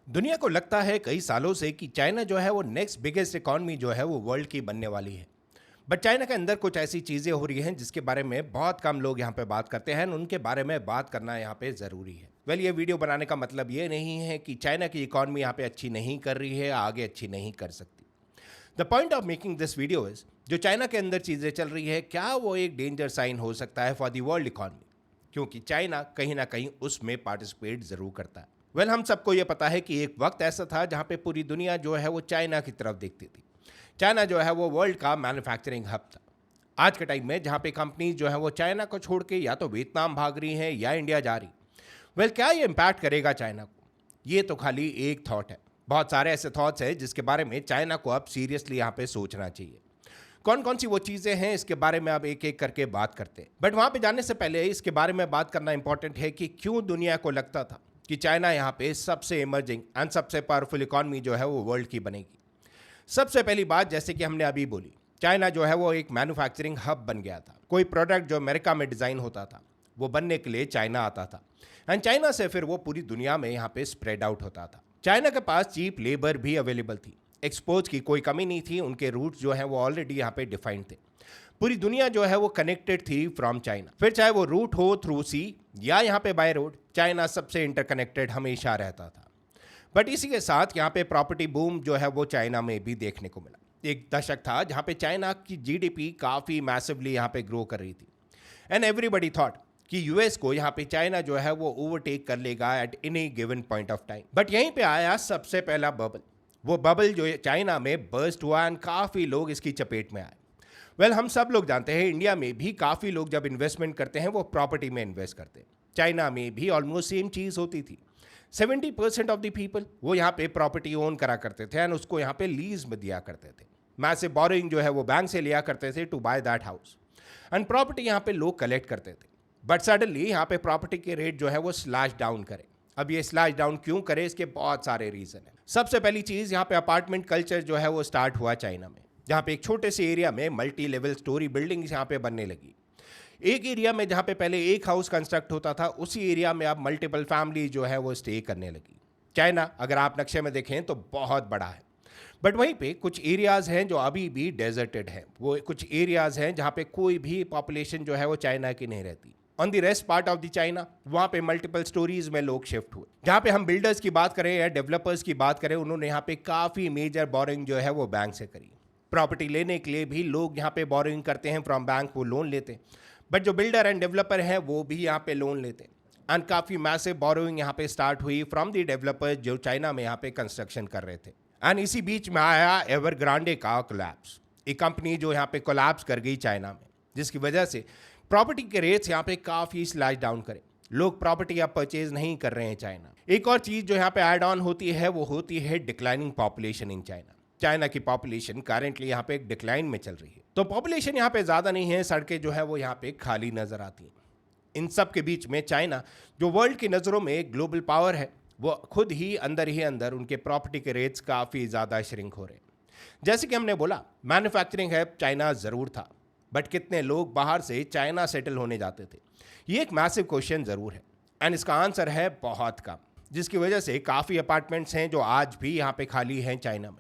दुनिया को लगता है कई सालों से कि चाइना जो है वो नेक्स्ट बिगेस्ट इकॉनमी जो है वो वर्ल्ड की बनने वाली है। बट चाइना के अंदर कुछ ऐसी चीज़ें हो रही हैं जिसके बारे में बहुत कम लोग यहाँ पे बात करते हैं और उनके बारे में बात करना यहाँ पे ज़रूरी है। ये वीडियो बनाने का मतलब ये नहीं है कि चाइना की इकॉनमी यहाँ पे अच्छी नहीं कर रही है, आगे अच्छी नहीं कर सकती। The point of making this video is जो चाइना के अंदर चीज़ें चल रही है, क्या वो एक डेंजर साइन हो सकता है फॉर दी वर्ल्ड इकॉनमी, क्योंकि चाइना कहीं ना कहीं उसमें पार्टिसिपेट ज़रूर करता है। हम सबको ये पता है कि एक वक्त ऐसा था जहाँ पे पूरी दुनिया जो है वो चाइना की तरफ देखती थी। चाइना जो है वो वर्ल्ड का मैन्युफैक्चरिंग हब था। आज के टाइम में जहाँ पे कंपनीज जो है वो चाइना को छोड़ के या तो वियतनाम भाग रही हैं या इंडिया जा रही। क्या ये इम्पैक्ट करेगा चाइना को? ये तो खाली एक थॉट है। बहुत सारे ऐसे थॉट्स हैं जिसके बारे में चाइना को अब सीरियसली यहाँ पे सोचना चाहिए। कौन कौन सी वो चीज़ें हैं, इसके बारे में अब एक एक करके बात करते हैं। बट वहाँ पे जाने से पहले इसके बारे में बात करना इंपॉर्टेंट है कि क्यों दुनिया को लगता था कि चाइना यहाँ पे सबसे इमर्जिंग एंड सबसे पावरफुल इकॉनमी जो है वो वर्ल्ड की बनेगी। सबसे पहली बात, जैसे कि हमने अभी बोली, चाइना जो है वो एक मैन्युफैक्चरिंग हब बन गया था। कोई प्रोडक्ट जो अमेरिका में डिज़ाइन होता था वो बनने के लिए चाइना आता था एंड चाइना से फिर वो पूरी दुनिया में यहाँ पे स्प्रेड आउट होता था। चाइना के पास चीप लेबर भी अवेलेबल थी, एक्सपोर्ट्स की कोई कमी नहीं थी, उनके रूट्स जो हैं वो ऑलरेडी यहाँ पे डिफाइंड थे। पूरी दुनिया जो है वो कनेक्टेड थी फ्रॉम चाइना, फिर चाहे वो रूट हो थ्रू सी या यहाँ पे बाय रोड, चाइना सबसे इंटरकनेक्टेड हमेशा रहता था। बट इसी के साथ यहाँ पे प्रॉपर्टी बूम जो है वो चाइना में भी देखने को मिला। एक दशक था जहाँ पे चाइना की जीडीपी काफ़ी मैसिवली यहाँ पे ग्रो कर रही थी एंड एवरीबडी थॉट कि यूएस को यहाँ पे चाइना जो है वो ओवरटेक कर लेगा eight any given point of time. But यहीं पे आया सबसे पहला बबल। वो बबल जो चाइना में बर्स्ट हुआ एंड काफ़ी लोग इसकी चपेट में आए। हम सब लोग जानते हैं, इंडिया में भी काफ़ी लोग जब इन्वेस्टमेंट करते हैं वो प्रॉपर्टी में इन्वेस्ट करते हैं। चाइना में भी ऑलमोस्ट सेम चीज़ होती थी। 70% ऑफ द पीपल वो यहाँ पे प्रॉपर्टी ओन करा करते थे एंड उसको यहाँ पे लीज में दिया करते थे। मैसिव बोरोइंग जो है वो बैंक से लिया करते थे to buy that house and property यहाँ पे लोग कलेक्ट करते थे। बट सडनली यहाँ पे प्रॉपर्टी के रेट जो है वो स्लैश डाउन करे। अब ये स्लैश डाउन क्यों करे, इसके बहुत सारे रीज़न है। सबसे पहली चीज़, यहाँ पे अपार्टमेंट कल्चर जो है वो स्टार्ट हुआ चाइना में, जहाँ पे एक छोटे से एरिया में मल्टी लेवल स्टोरी बिल्डिंग्स यहाँ पे बनने लगी। एक एरिया में जहाँ पे पहले एक हाउस कंस्ट्रक्ट होता था, उसी एरिया में अब मल्टीपल फैमिली जो है वो स्टे करने लगी। चाइना अगर आप नक्शे में देखें तो बहुत बड़ा है, बट वहीं पे कुछ एरियाज़ हैं जो अभी भी डेजर्टेड हैं। वो कुछ एरियाज़ हैं जहाँ पे कोई भी पॉपुलेशन जो है वो चाइना की नहीं रहती। On the rest part of the China, वहाँ पे मल्टीपल स्टोरीज में लोग शिफ्ट हुए। जहाँ पे हम बिल्डर्स की बात करें या डेवलपर्स की बात करें, उन्होंने यहाँ पे काफ़ी मेजर बोरिंग जो है वो बैंक से करी। प्रॉपर्टी लेने के लिए भी लोग यहाँ पे बोरिंग करते हैं फ्रॉम बैंक, वो लोन लेते हैं। बट जो बिल्डर एंड डेवलपर हैं वो भी यहाँ पे लोन लेते हैं एंड काफ़ी मैसिव बोरोइंग यहाँ पे स्टार्ट हुई फ्रॉम द डेवलपर्स जो चाइना में यहाँ पे कंस्ट्रक्शन कर रहे थे। एंड इसी बीच में आया एवरग्रांडे का कोलैप्स, एक कंपनी जो यहाँ पे कोलैप्स कर गई चाइना में, जिसकी वजह से प्रॉपर्टी के रेट्स यहाँ पे काफ़ी स्लैश डाउन करे। लोग प्रॉपर्टी अब परचेज नहीं कर रहे हैं चाइना। एक और चीज़ जो यहाँ पे ऐड ऑन होती है वो होती है declining population in China. China की पॉपुलेशन करेंटली यहाँ पे एक डिक्लाइन में चल रही है, तो पॉपुलेशन यहाँ पे ज़्यादा नहीं है, सड़कें जो है वो यहाँ पे खाली नज़र आती हैं। इन सब के बीच में चाइना जो वर्ल्ड की नज़रों में एक ग्लोबल पावर है, वो खुद ही अंदर उनके प्रॉपर्टी के रेट्स काफ़ी ज़्यादा श्रिंक हो रहे हैं। जैसे कि हमने बोला, मैन्युफैक्चरिंग है चाइना ज़रूर था, बट कितने लोग बाहर से चाइना सेटल होने जाते थे, ये एक मैसिव क्वेश्चन ज़रूर है एंड इसका आंसर है बहुत कम, जिसकी वजह से काफ़ी अपार्टमेंट्स हैं जो आज भी यहाँ पे खाली हैं चाइना में।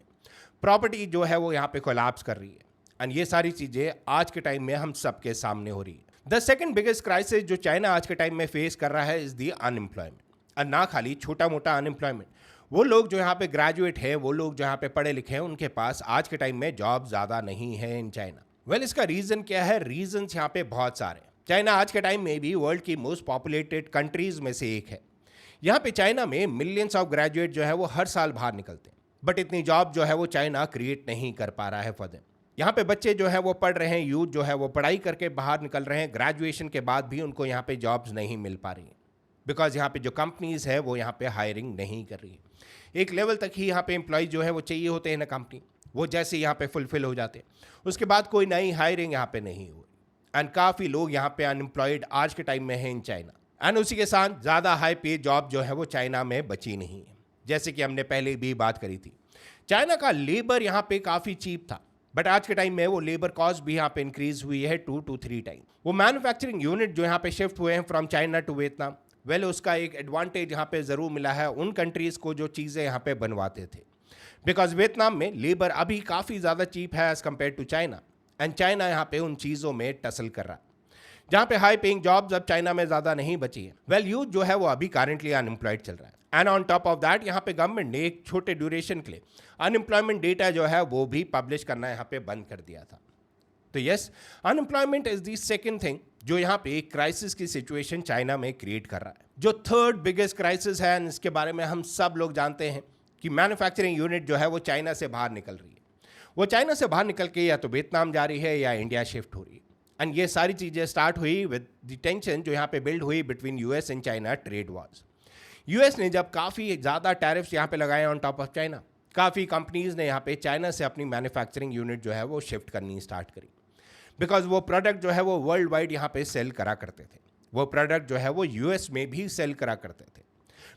प्रॉपर्टी जो है वो यहाँ पे कोलैप्स कर रही है एंड ये सारी चीज़ें आज के टाइम में हम सबके सामने हो रही है। द सेकंड बिगेस्ट क्राइसिस जो चाइना आज के टाइम में फेस कर रहा है इज़ दी अनएम्प्लॉयमेंट। और ना खाली छोटा मोटा अनएम्प्लॉयमेंट, वो लोग जो यहाँ पे ग्रेजुएट हैं, वो लोग जो यहाँ पे पढ़े लिखे हैं, उनके पास आज के टाइम में जॉब ज़्यादा नहीं है इन चाइना। इसका रीज़न क्या है? रीजन्स यहाँ पे बहुत सारे हैं। चाइना आज के टाइम में भी वर्ल्ड की मोस्ट पॉपुलेटेड कंट्रीज़ में से एक है। यहाँ पे चाइना में मिलियंस ऑफ ग्रेजुएट जो है वो हर साल बाहर निकलते हैं, बट इतनी जॉब जो है वो चाइना क्रिएट नहीं कर पा रहा है फॉर देम। यहाँ पे बच्चे जो है वो पढ़ रहे हैं, यूथ जो है वो पढ़ाई करके बाहर निकल रहे हैं, ग्रेजुएशन के बाद भी उनको यहाँ पे जॉब्स नहीं मिल पा रही हैं, बिकॉज यहाँ पे जो कंपनीज़ है वो यहाँ पे हायरिंग नहीं कर रही है। एक लेवल तक ही यहाँ पे एम्प्लॉय जो है वो चाहिए होते हैं ना कंपनी, वो जैसे यहाँ पे फुलफिल हो जाते हैं, उसके बाद कोई नई हायरिंग यहाँ पे नहीं हुई एंड काफ़ी लोग यहाँ पे अनएम्प्लॉयड आज के टाइम में हैं इन चाइना। एंड उसी के साथ ज़्यादा हाई पे जॉब जो है वो चाइना में बची नहीं है। जैसे कि हमने पहले भी बात करी थी, चाइना का लेबर यहाँ पे काफ़ी चीप था, बट आज के टाइम में वो लेबर कॉस्ट भी यहाँ पे इंक्रीज हुई है 2 to 3 टाइम। वो मैन्युफैक्चरिंग यूनिट जो यहाँ पे शिफ्ट हुए हैं from China to Vietnam, well उसका एक एडवांटेज यहाँ पे ज़रूर मिला है उन कंट्रीज़ को जो चीज़ें यहाँ पे बनवाते थे, बिकॉज वियतनाम में लेबर अभी काफ़ी ज़्यादा चीप है as compare to China, and China यहाँ पे उन चीज़ों में टसल कर रहा है, जहाँ पे हाई पेइंग जॉब्स अब चाइना में ज़्यादा नहीं बची है। वेल यूथ जो है वो अभी करेंटली अनएम्प्लॉयड चल रहा है, and on top of that यहाँ पे गवर्नमेंट ने एक छोटे ड्यूरेशन के लिए अनएम्प्लॉयमेंट डेटा जो है वो भी पब्लिश करना यहाँ पे बंद कर दिया था। तो yes, unemployment is the second thing जो यहाँ पे एक क्राइसिस की सिचुएशन चाइना में क्रिएट कर रहा है। जो थर्ड बिगेस्ट क्राइसिस है, इसके बारे में हम सब लोग जानते हैं कि मैन्युफैक्चरिंग यूनिट जो है वो चाइना से बाहर निकल रही है। वो चाइना से बाहर निकल के या तो वियतनाम जा रही है या इंडिया शिफ्ट हो रही है, एंड ये सारी चीज़ें स्टार्ट हुई विद द टेंशन जो यहाँ पे बिल्ड हुई between US and China trade Wars. US ने जब काफ़ी ज़्यादा टैरिफ्स यहाँ पे लगाए ऑन टॉप ऑफ चाइना, काफ़ी कंपनीज ने यहाँ पे चाइना से अपनी मैन्युफैक्चरिंग यूनिट जो है वो शिफ्ट करनी स्टार्ट करी, बिकॉज वो प्रोडक्ट जो है वो वर्ल्ड वाइड यहाँ पे सेल करा करते थे। वो प्रोडक्ट जो है वो यूएस में भी सेल करा करते थे,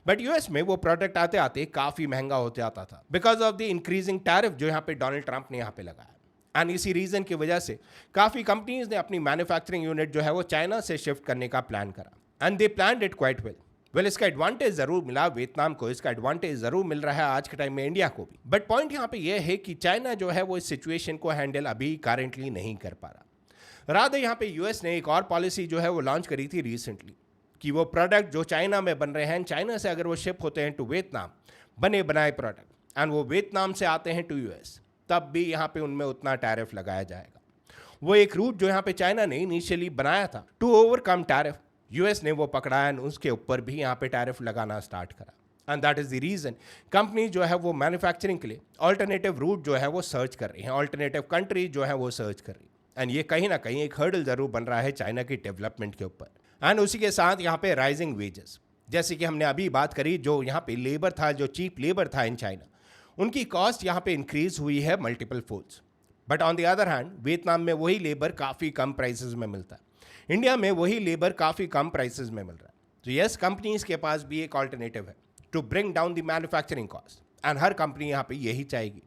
बट यूएस में वो प्रोडक्ट आते आते काफ़ी महंगा होते आता था because of the increasing tariff जो यहाँ पे डोनाल्ड ट्रंप ने यहाँ पे लगाया। एंड इसी रीज़न की वजह से काफ़ी कंपनीज ने अपनी मैन्युफैक्चरिंग यूनिट जो है वो चाइना से शिफ्ट करने का प्लान करा, and they plan it quite well. इसका एडवांटेज ज़रूर मिला वियतनाम को, इसका एडवांटेज ज़रूर मिल रहा है आज के टाइम में इंडिया को भी, बट पॉइंट यहाँ पे ये है कि चाइना जो है वो इस सिचुएशन को हैंडल अभी करेंटली नहीं कर पा रहा। रादर यहाँ पे यूएस ने एक और पॉलिसी जो है वो लॉन्च करी थी रिसेंटली कि वो प्रोडक्ट जो चाइना में बन रहे हैं, चाइना से अगर वो शिप होते हैं टू वियतनाम, बने बनाए प्रोडक्ट, एंड वो वियतनाम से आते हैं टू यूएस, तब भी यहाँ पे उनमें उतना टैरिफ लगाया जाएगा। वो एक रूट जो यहाँ पे चाइना ने इनिशियली बनाया था टू ओवरकम टैरिफ, यूएस ने वो पकड़ा एंड उसके ऊपर भी यहाँ पे टैरिफ लगाना स्टार्ट करा, and that is the reason company जो है वो मैन्युफैक्चरिंग के लिए ऑल्टरनेटिव रूट जो है वो सर्च कर रही है, ऑल्टरनेटिव कंट्री जो है वो सर्च कर रही है, एंड ये कहीं ना कहीं एक हर्डल ज़रूर बन रहा है चाइना की डेवलपमेंट के ऊपर। एंड उसी के साथ यहाँ पे राइजिंग वेजेस, जैसे कि हमने अभी बात करी, जो यहाँ पे लेबर था, जो चीप लेबर था इन चाइना, उनकी कॉस्ट यहाँ पे इंक्रीज हुई है multiple folds, but on the other hand Vietnam में वही लेबर काफ़ी कम प्राइसेस में मिलता है, इंडिया में वही लेबर काफ़ी कम प्राइसेस में मिल रहा है। तो यस, कंपनीज के पास भी एक ऑल्टरनेटिव है to bring down the manufacturing cost, and हर कंपनी यहाँ पे यही चाहेगी,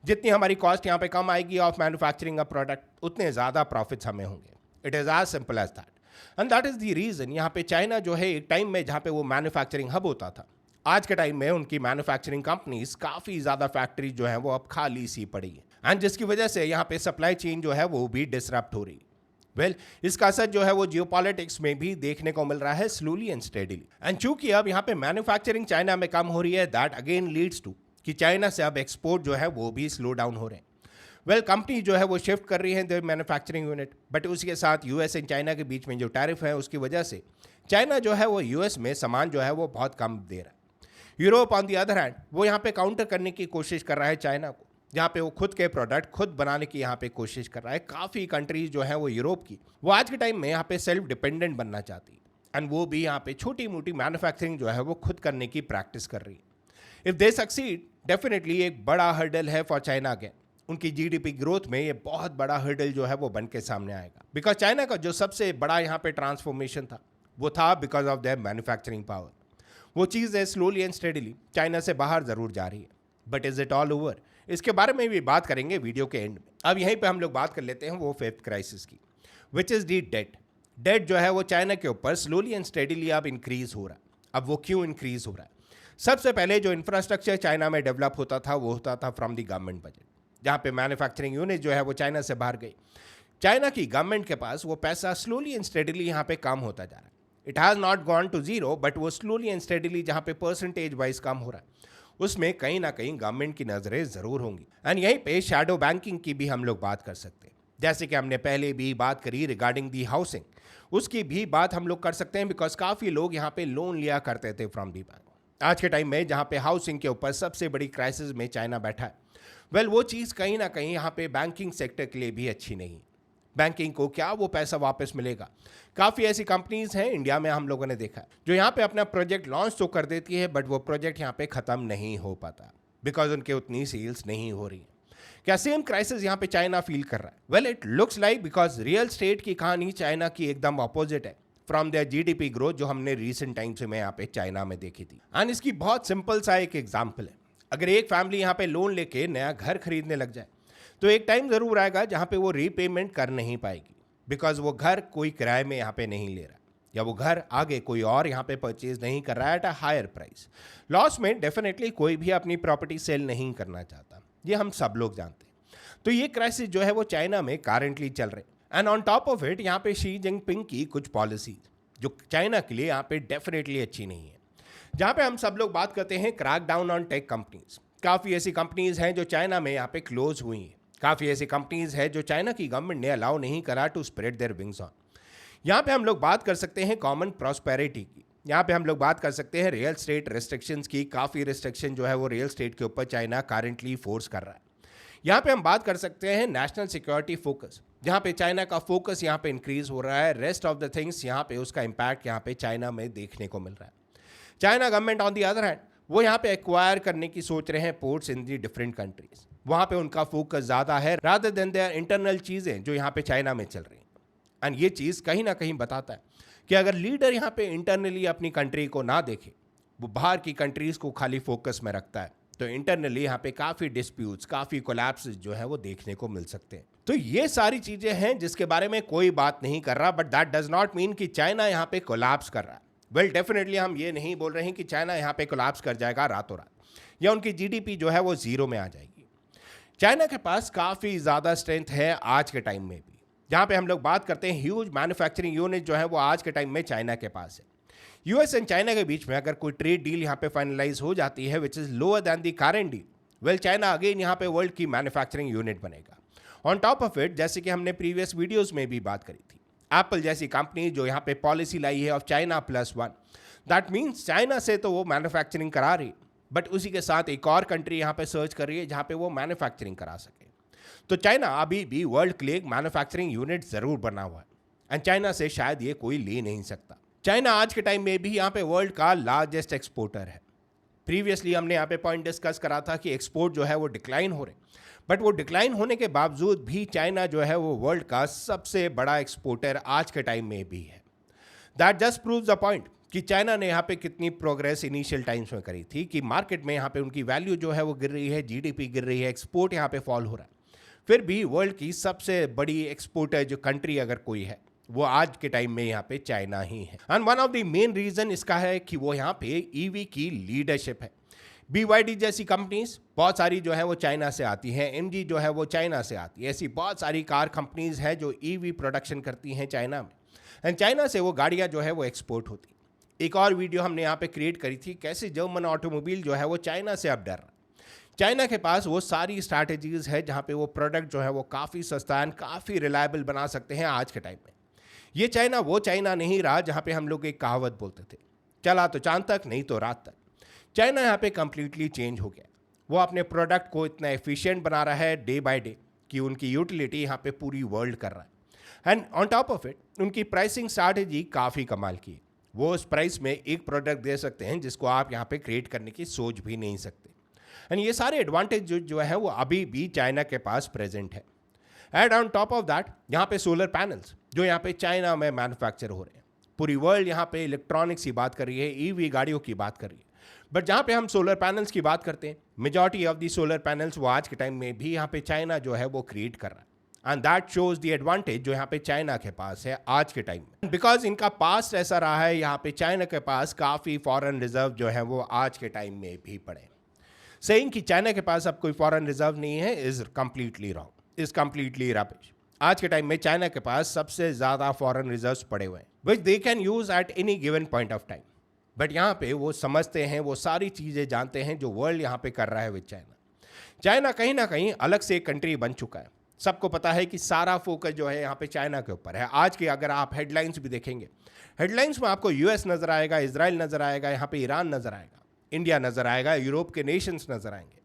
जितनी हमारी कॉस्ट यहाँ पे कम आएगी ऑफ मैन्युफैक्चरिंग अ प्रोडक्ट, उतने ज़्यादा प्रॉफिट्स हमें होंगे। It is as simple as that, and that is the reason यहाँ पे चाइना जो है एक टाइम में जहाँ पे वो मैन्युफैक्चरिंग हब होता था, आज के टाइम में उनकी मैन्युफैक्चरिंग कंपनीज काफ़ी ज़्यादा फैक्ट्री जो है वो अब खाली सी पड़ी है, एंड जिसकी वजह से यहाँ पे सप्लाई चेन जो है वो भी डिसरप्ट हो रही है। वेल, इसका असर जो है वो जियोपॉलिटिक्स में भी देखने को मिल रहा है स्लोली एंड स्टेडीली, एंड चूंकि अब यहाँ पे मैन्युफैक्चरिंग चाइना में कम हो रही है, दैट अगेन लीड्स टू कि चाइना से अब एक्सपोर्ट जो है वो भी स्लो डाउन हो रहे हैं। वेल, कंपनी जो है वो शिफ्ट कर रही है द मैन्युफैक्चरिंग यूनिट, बट उसके साथ यूएस एंड चाइना के बीच में जो टैरिफ है उसकी वजह से चाइना जो है वो यूएस में सामान जो है वो बहुत कम दे रहा है। Europe on the other hand वो यहाँ पे काउंटर करने की कोशिश कर रहा है चाइना को, जहाँ पे वो खुद के प्रोडक्ट खुद बनाने की यहाँ पे कोशिश कर रहा है। काफ़ी कंट्रीज जो है वो यूरोप की, वो आज के टाइम में यहाँ पे सेल्फ डिपेंडेंट बनना चाहती है, एंड वो भी यहाँ पे छोटी मोटी मैन्युफैक्चरिंग जो है वो खुद करने की प्रैक्टिस कर रही है। इफ़ दे सक्सीड, डेफिनेटली एक बड़ा हर्डल है फॉर चाइना अगेन, उनकी जीडीपी ग्रोथ में ये बहुत बड़ा हर्डल जो है वो बन के सामने आएगा, बिकॉज चाइना का जो सबसे बड़ा यहाँ पे ट्रांसफॉर्मेशन था वो था because of their manufacturing power. वो चीज़ है स्लोली एंड स्टेडीली चाइना से बाहर ज़रूर जा रही है, but is it all over, इसके बारे में भी बात करेंगे वीडियो के एंड में। अब यहीं पे हम लोग बात कर लेते हैं वो फिफ्थ क्राइसिस की, which is the debt. Debt जो है वो चाइना के ऊपर स्लोली एंड स्टेडीली अब इंक्रीज हो रहा है। अब वो क्यों इंक्रीज हो रहा है? सबसे पहले जो इंफ्रास्ट्रक्चर चाइना में डेवलप होता था वो होता था फ्रॉम दी गवर्नमेंट बजट, जहाँ पे मैन्युफैक्चरिंग यूनिट जो है वो चाइना से बाहर गई। चाइना की गवर्नमेंट के पास वो पैसा स्लोली एंड स्टेडीली यहाँ पे कम होता जा रहा है। It has not gone to zero, but वो स्लोली एंड स्टेडीली जहाँ पे परसेंटेज वाइज कम हो रहा है, उसमें कहीं ना कहीं गवर्नमेंट की नज़रें ज़रूर होंगी। एंड यहीं पे शैडो बैंकिंग की भी हम लोग बात कर सकते हैं, जैसे कि हमने पहले भी बात करी रिगार्डिंग दी हाउसिंग, उसकी भी बात हम लोग कर सकते हैं, बिकॉज काफ़ी लोग यहाँ पे लोन लिया करते थे फ्रॉम दी बैंक। आज के टाइम में जहाँ पे हाउसिंग के ऊपर सबसे बड़ी क्राइसिस में चाइना बैठा है, वेल वो चीज़ कहीं ना कहीं यहाँ पे बैंकिंग सेक्टर के लिए भी अच्छी नहीं। बैंकिंग को क्या वो पैसा वापस मिलेगा? काफ़ी ऐसी कंपनीज हैं इंडिया में हम लोगों ने देखा है जो यहाँ पे अपना प्रोजेक्ट लॉन्च तो कर देती है, बट वो प्रोजेक्ट यहाँ पे ख़त्म नहीं हो पाता बिकॉज उनके उतनी सेल्स नहीं हो रही है। क्या सेम क्राइसिस यहाँ पे चाइना फील कर रहा है? Well, it looks like, because real estate की कहानी चाइना की एकदम अपोजिट है फ्रॉम देयर जीडीपी ग्रोथ जो हमने रिसेंट टाइम से मैं यहाँ पे चाइना में देखी थी। एंड इसकी बहुत सिंपल सा एक एग्जाम्पल है। अगर एक फैमिली यहाँ पे लोन लेके नया घर खरीदने लग जाए तो एक टाइम ज़रूर आएगा जहाँ पे वो रीपेमेंट कर नहीं पाएगी, बिकॉज वो घर कोई किराए में यहाँ पे नहीं ले रहा। या वो घर आगे कोई और यहाँ पे परचेज नहीं कर रहा है at a higher price. Loss में डेफिनेटली कोई भी अपनी प्रॉपर्टी सेल नहीं करना चाहता, ये हम सब लोग जानते हैं। तो ये क्राइसिस जो है वो चाइना में करंटली चल रहे हैं and on top of it यहाँ पे शी जिनपिंग की कुछ पॉलिसीज जो चाइना के लिए यहाँ पे डेफिनेटली अच्छी नहीं है। जहाँ पे हम सब लोग बात करते हैं crack down on tech companies, काफ़ी ऐसी कंपनीज हैं जो चाइना में यहाँ पे क्लोज हुई हैं, काफ़ी ऐसी कंपनीज हैं जो चाइना की गवर्नमेंट ने अलाउ नहीं करा to spread their wings on. यहाँ पे हम लोग बात कर सकते हैं कॉमन प्रॉस्पेरिटी की, यहाँ पे हम लोग बात कर सकते हैं रियल स्टेट रिस्ट्रिक्शंस की, काफ़ी रिस्ट्रिक्शन जो है वो रियल स्टेट के ऊपर चाइना करंटली फोर्स कर रहा है। यहाँ पे हम बात कर सकते हैं नेशनल सिक्योरिटी फोकस, जहाँ पे चाइना का फोकस यहाँ पे इंक्रीज हो रहा है। रेस्ट ऑफ द थिंग्स यहाँ पे उसका इम्पैक्ट यहाँ पे चाइना में देखने को मिल रहा है। China government on the other hand वो यहाँ पे एक्वायर करने की सोच रहे हैं ports in the different countries, वहाँ पे उनका फोकस ज़्यादा है रादर देन देयर इंटरनल चीज़ें जो यहाँ पे चाइना में चल रही हैं। एंड ये चीज़ कहीं ना कहीं बताता है कि अगर लीडर यहाँ पे इंटरनली अपनी कंट्री को ना देखे, वो बाहर की कंट्रीज़ को खाली फोकस में रखता है, तो इंटरनली यहाँ पे काफ़ी डिस्प्यूट्स, काफ़ी कोलैप्स जो है वो देखने को मिल सकते हैं। तो ये सारी चीज़ें हैं जिसके बारे में कोई बात नहीं कर रहा, but that does not mean कि चाइना यहाँ पे कोलैप्स कर रहा है। वेल डेफिनेटली हम ये नहीं बोल रहे हैं कि चाइना यहाँ पे कोलैप्स कर जाएगा रातों रात या उनकी जीडीपी जो है वो जीरो में आ जाएगी। चाइना के पास काफ़ी ज़्यादा स्ट्रेंथ है आज के टाइम में भी। जहाँ पे हम लोग बात करते हैं ह्यूज मैन्युफैक्चरिंग यूनिट जो है वो आज के टाइम में चाइना के पास है। यूएस एंड चाइना के बीच में अगर कोई ट्रेड डील यहाँ पे फाइनलाइज हो जाती है which is lower than the current deal, well China again यहाँ पे वर्ल्ड की मैन्युफैक्चरिंग यूनिट बनेगा। ऑन टॉप ऑफ इट, जैसे कि हमने प्रीवियस वीडियोज़ में भी बात करी थी, एप्पल जैसी कंपनी जो यहाँ पे पॉलिसी लाई है of China +1, that means China से तो वो मैन्युफैक्चरिंग करा रही, बट उसी के साथ एक और कंट्री यहाँ पे सर्च कर रही है जहाँ पे वो मैन्युफैक्चरिंग करा सके। तो चाइना अभी भी वर्ल्ड के लिए मैन्युफैक्चरिंग यूनिट ज़रूर बना हुआ है एंड चाइना से शायद ये कोई ले नहीं सकता। चाइना आज के टाइम में भी यहाँ पे वर्ल्ड का लार्जेस्ट एक्सपोर्टर है। प्रीवियसली हमने यहाँ पे पॉइंट डिस्कस करा था कि एक्सपोर्ट जो है वो डिक्लाइन हो रहे, बट वो डिक्लाइन होने के बावजूद भी चाइना जो है वो वर्ल्ड का सबसे बड़ा एक्सपोर्टर आज के टाइम में भी है। That just proves the point कि चाइना ने यहाँ पे कितनी प्रोग्रेस इनिशियल टाइम्स में करी थी कि मार्केट में यहाँ पे उनकी वैल्यू जो है वो गिर रही है, जीडीपी गिर रही है, एक्सपोर्ट यहाँ पे फॉल हो रहा है, फिर भी वर्ल्ड की सबसे बड़ी एक्सपोर्टर जो कंट्री अगर कोई है वो आज के टाइम में यहाँ पे चाइना ही है। And one of the main reason इसका है कि वो यहाँ पे ईवी की लीडरशिप है। BYD जैसी कंपनीज बहुत सारी जो है वो चाइना से आती हैं, MG जो है वो चाइना से आती है, ऐसी बहुत सारी कार कंपनीज हैं जो EV प्रोडक्शन करती हैं चाइना में, एंड चाइना से वो गाड़ियाँ जो है वो एक्सपोर्ट होती। एक और वीडियो हमने यहाँ पे क्रिएट करी थी कैसे जर्मन ऑटोमोबाइल जो है वो चाइना से अब डर रहा है। चाइना के पास वो सारी स्ट्रैटेजीज है जहाँ पे वो प्रोडक्ट जो है वो काफ़ी सस्ता एंड काफ़ी रिलायबल बना सकते हैं आज के टाइम में। ये चाइना वो चाइना नहीं रहा जहाँ पे हम लोग एक कहावत बोलते थे, चला तो चांद तक नहीं तो रात तक। चाइना यहाँ पे कम्प्लीटली चेंज हो गया। वो अपने प्रोडक्ट को इतना एफिशिएंट बना रहा है डे बाय डे कि उनकी यूटिलिटी यहाँ पे पूरी वर्ल्ड कर रहा है। And on top of it उनकी प्राइसिंग स्ट्रैटेजी काफ़ी कमाल की है। वो उस प्राइस में एक प्रोडक्ट दे सकते हैं जिसको आप यहाँ पे क्रिएट करने की सोच भी नहीं सकते। एंड ये सारे एडवांटेज जो है वो अभी भी चाइना के पास प्रेजेंट है। And on top of that यहाँ पे सोलर पैनल्स जो यहाँ पे चाइना में मैन्युफैक्चर हो रहे हैं। पूरी वर्ल्ड यहाँ पे इलेक्ट्रॉनिक्स की बात कर रही है, ईवी गाड़ियों की बात कर रही है, बट जहाँ पे हम सोलर पैनल्स की बात करते हैं majority of the solar panels वो आज के टाइम में भी यहाँ पे चाइना जो है वो क्रिएट कर रहा है। And that shows the advantage जो यहाँ पे चाइना के पास है आज के टाइम में, बिकॉज इनका पास्ट ऐसा रहा है यहाँ पे चाइना के पास काफ़ी फॉरेन रिजर्व जो है वो आज के टाइम में भी पड़े। सेइंग कि चाइना के पास अब कोई फॉरेन रिजर्व नहीं है is completely wrong, is completely rubbish. आज के टाइम में चाइना के पास सबसे ज़्यादा फॉरेन रिजर्व्स पड़े हुए हैं which they can use at any given point of time. But यहाँ पे वो समझते हैं, वो सारी चीज़ें जानते हैं जो वर्ल्ड यहाँ पे कर रहा है विद चाइना। चाइना कहीं ना कहीं अलग से एक कंट्री बन चुका है। सबको पता है कि सारा फोकस जो है यहाँ पे चाइना के ऊपर है। आज के अगर आप हेडलाइंस भी देखेंगे, हेडलाइंस में आपको यूएस नज़र आएगा, इजराइल नज़र आएगा, यहाँ पे ईरान नज़र आएगा, इंडिया नज़र आएगा, यूरोप के नेशंस नज़र आएंगे।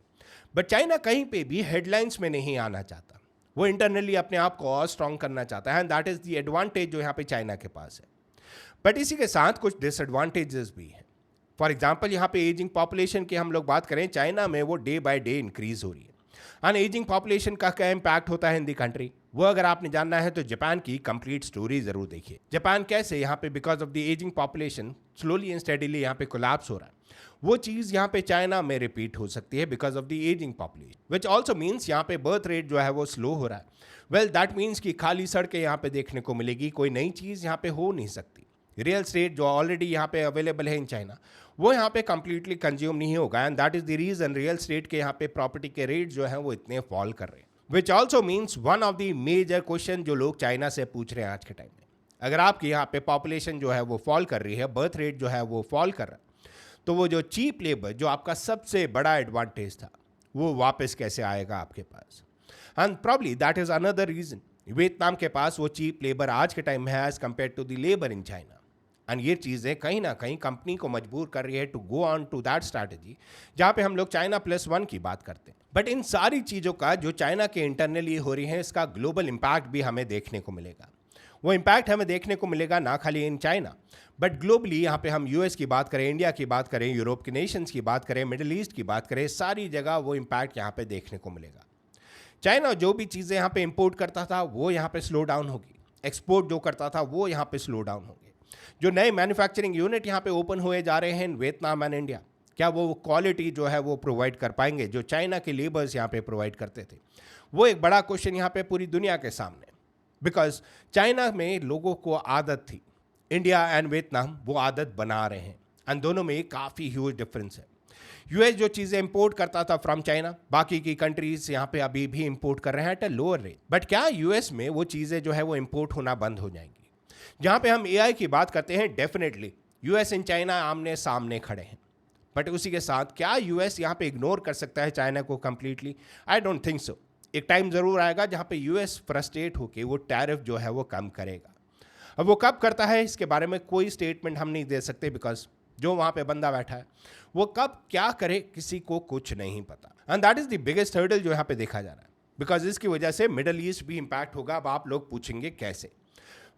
बट चाइना कहीं पे भी हेडलाइंस में नहीं आना चाहता। वो इंटरनली अपने आप को और स्ट्रॉन्ग करना चाहता है and that is the advantage जो यहाँ पे चाइना के पास है। बट इसी के साथ कुछ डिसएडवांटेजेस भी हैं। फॉर एग्जाम्पल यहाँ पे एजिंग पॉपुलेशन की हम लोग बात करें, चाइना में वो डे बाय डे इंक्रीज हो रही है। एंड एजिंग पॉपुलेशन का क्या इम्पैक्ट होता है इन दी कंट्री, वो अगर आपने जानना है तो जापान की कंप्लीट स्टोरी जरूर देखिए। जापान कैसे यहाँ पे because of the ageing population slowly and steadily यहाँ पे कोलैप्स हो रहा है, वो चीज़ यहाँ पे चाइना में रिपीट हो सकती है because of the ageing population, which also means यहाँ पे बर्थ रेट जो है वो स्लो हो रहा है। वेल दैट मीन्स कि खाली सड़कें यहाँ पे देखने को मिलेगी, कोई नई चीज़ यहाँ पे हो नहीं सकती। रियल स्टेट जो ऑलरेडी यहाँ पे अवेलेबल है इन चाइना, वो यहाँ पे कंप्लीटली कंज्यूम नहीं होगा, and that is the reason real estate के यहाँ पे प्रॉपर्टी के रेट जो है वो इतने फॉल कर रहे हैं, which also means one of the major question जो लोग चाइना से पूछ रहे हैं आज के टाइम में। अगर आपके यहाँ पे पॉपुलेशन जो है वो फॉल कर रही है, बर्थ रेट जो है वो फॉल कर रहा है, तो वो जो चीप लेबर जो आपका सबसे बड़ा एडवांटेज था, वो वापस कैसे आएगा आपके पास? And probably that is another reason Vietnam के पास वो चीप लेबर आज के टाइम में है as compare to the labour in China. And ये चीज़ें कहीं ना कहीं कंपनी को मजबूर कर रही है to go on to that strategy, जहाँ पे हम लोग चाइना +1 की बात करते हैं। बट इन सारी चीज़ों का जो चाइना के इंटरनली हो रही है, इसका ग्लोबल इम्पैक्ट भी हमें देखने को मिलेगा। वो इम्पैक्ट हमें देखने को मिलेगा ना खाली इन चाइना, बट ग्लोबली। यहाँ पे हम यूएस की बात करें, इंडिया की बात करें, यूरोप के नेशंस की बात करें, मिडिल ईस्ट की बात करें, सारी जगह वो इम्पैक्ट यहाँ पे देखने को मिलेगा। चाइना जो भी चीज़ें यहाँ पे इंपोर्ट करता था वो यहाँ पे स्लो डाउन होगी, एक्सपोर्ट जो करता था वो यहाँ पे स्लो डाउन होगी। जो नए मैन्युफैक्चरिंग यूनिट यहाँ पे ओपन हुए जा रहे हैं इन वियतनाम एंड इंडिया, क्या वो क्वालिटी जो है वो प्रोवाइड कर पाएंगे जो चाइना के लेबर्स यहाँ पे प्रोवाइड करते थे? वो एक बड़ा क्वेश्चन यहाँ पे पूरी दुनिया के सामने, बिकॉज चाइना में लोगों को आदत थी, इंडिया एंड वियतनाम वो आदत बना रहे हैं, एंड दोनों में काफ़ी ह्यूज डिफरेंस है। यूएस जो चीज़ें इंपोर्ट करता था फ्रॉम चाइना, बाकी की कंट्रीज यहाँ पे अभी भी इंपोर्ट कर रहे हैं at a lower rate. But क्या यूएस में वो चीज़ें जो है वो इंपोर्ट होना बंद हो जाएंगी? जहाँ पे हम एआई की बात करते हैं, डेफिनेटली यूएस एंड चाइना आमने सामने खड़े हैं, बट उसी के साथ क्या यूएस यहाँ पे इग्नोर कर सकता है चाइना को completely? I don't think so. एक टाइम ज़रूर आएगा जहाँ पे यूएस फ्रस्ट्रेट होके वो टैरिफ जो है वो कम करेगा। अब वो कब करता है इसके बारे में कोई स्टेटमेंट हम नहीं दे सकते, बिकॉज जो वहाँ पे बंदा बैठा है वो कब क्या करे किसी को कुछ नहीं पता, and that is the biggest hurdle जो यहाँ पे देखा जा रहा है, बिकॉज इसकी वजह से मिडल ईस्ट भी इम्पैक्ट होगा। अब आप लोग पूछेंगे कैसे?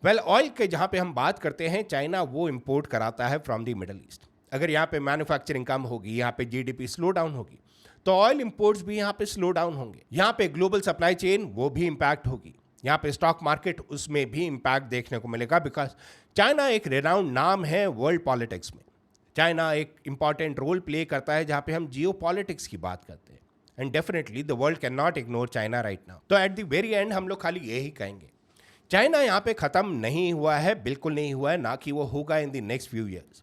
वेल, ऑयल के जहाँ पे हम बात करते हैं, चाइना वो इंपोर्ट कराता है फ्रॉम द मिडल ईस्ट। अगर यहाँ पे मैन्युफैक्चरिंग कम होगी, यहाँ पे जीडीपी स्लो डाउन होगी, तो ऑयल इंपोर्ट्स भी यहाँ पे स्लो डाउन होंगे। यहाँ पे ग्लोबल सप्लाई चेन वो भी इम्पैक्ट होगी, यहाँ पे स्टॉक मार्केट उसमें भी इम्पैक्ट देखने को मिलेगा, बिकॉज चाइना एक रेनाउंड नाम है वर्ल्ड पॉलिटिक्स में। चाइना एक इंपॉर्टेंट रोल प्ले करता है जहाँ पे हम जियो पॉलिटिक्स की बात करते हैं, and definitely the world can not ignore China right now. तो एट द वेरी एंड हम लोग खाली यही कहेंगे, चाइना यहाँ पे ख़त्म नहीं हुआ है, बिल्कुल नहीं हुआ है, ना कि वो होगा in the next few years.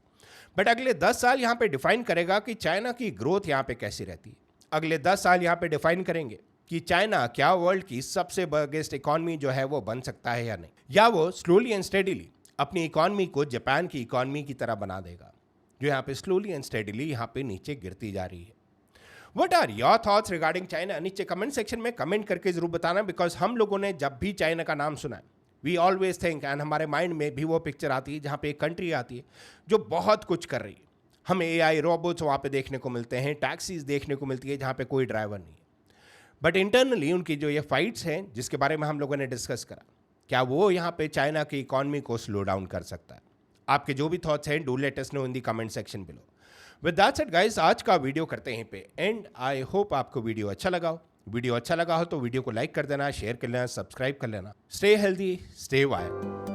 But अगले 10 साल यहाँ पे डिफाइन करेगा कि चाइना की ग्रोथ यहाँ पे कैसी रहती है। अगले 10 साल यहाँ पे डिफाइन करेंगे कि चाइना क्या वर्ल्ड की सबसे बिगेस्ट इकॉनमी जो है वो बन सकता है या नहीं, या वो स्लोली एंड स्टेडिली अपनी इकॉनमी को जापान की इकॉनमी की तरह बना देगा, जो यहाँ पे स्लोली एंड स्टेडिली यहाँ पे नीचे गिरती जा रही है। What are your thoughts regarding China? नीचे कमेंट सेक्शन में कमेंट करके जरूर बताना, बिकॉज हम लोगों ने जब भी चाइना का नाम सुना है, वी ऑलवेज थिंक, एंड हमारे माइंड में भी वो पिक्चर आती है जहाँ पे एक कंट्री आती है जो बहुत कुछ कर रही है। हमें एआई रोबोट्स वहाँ पे देखने को मिलते हैं, टैक्सीज देखने को मिलती है जहाँ पे कोई ड्राइवर नहीं है, बट इंटरनली उनकी जो ये फाइट्स हैं जिसके बारे में हम लोगों ने डिस्कस करा, क्या वो यहाँ पे चाइना की इकॉनमी को स्लो डाउन कर सकता है? आपके जो भी थॉट्स हैं do let us know in the comment section below. With that said guys, आज का वीडियो करते हैं पे एंड। आई होप आपको वीडियो अच्छा लगा हो। वीडियो अच्छा लगा हो तो वीडियो को लाइक कर देना, शेयर कर लेना, सब्सक्राइब कर लेना। Stay healthy, stay wire.